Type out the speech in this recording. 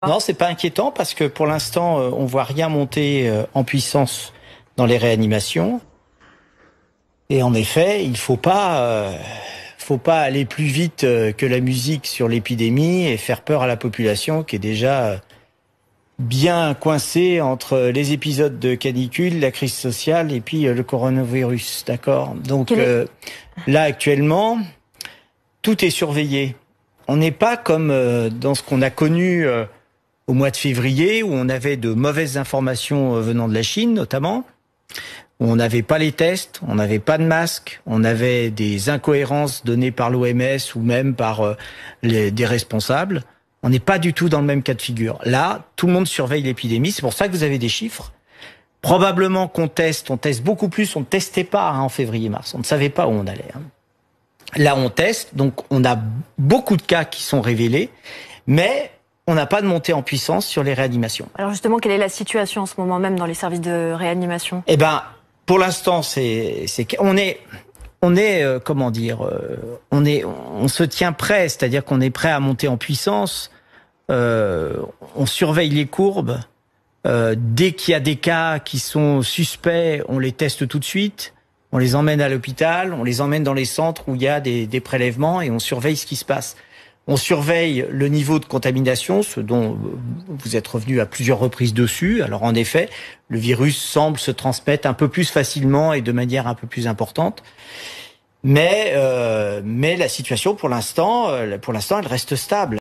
Non, c'est pas inquiétant parce que pour l'instant, on voit rien monter en puissance dans les réanimations. Et en effet, il faut pas aller plus vite que la musique sur l'épidémie et faire peur à la population qui est déjà bien coincée entre les épisodes de canicule, la crise sociale et puis le coronavirus, d'accord? Donc là, actuellement, tout est surveillé. On n'est pas comme dans ce qu'on a connu au mois de février, où on avait de mauvaises informations venant de la Chine, notamment, où on n'avait pas les tests, on n'avait pas de masques, on avait des incohérences données par l'OMS ou même par des responsables. On n'est pas du tout dans le même cas de figure. Là, tout le monde surveille l'épidémie, c'est pour ça que vous avez des chiffres. Probablement qu'on teste, on teste beaucoup plus, on ne testait pas en février-mars, on ne savait pas où on allait. Là, on teste, donc on a beaucoup de cas qui sont révélés, mais on n'a pas de montée en puissance sur les réanimations. Alors justement, quelle est la situation en ce moment même dans les services de réanimation? Eh ben, pour l'instant, on se tient prêt, c'est-à-dire qu'on est prêt à monter en puissance. On surveille les courbes. Dès qu'il y a des cas qui sont suspects, on les teste tout de suite. On les emmène à l'hôpital, on les emmène dans les centres où il y a des prélèvements et on surveille ce qui se passe. On surveille le niveau de contamination, ce dont vous êtes revenu à plusieurs reprises dessus. Alors en effet, le virus semble se transmettre un peu plus facilement et de manière un peu plus importante. Mais la situation, pour l'instant, elle reste stable.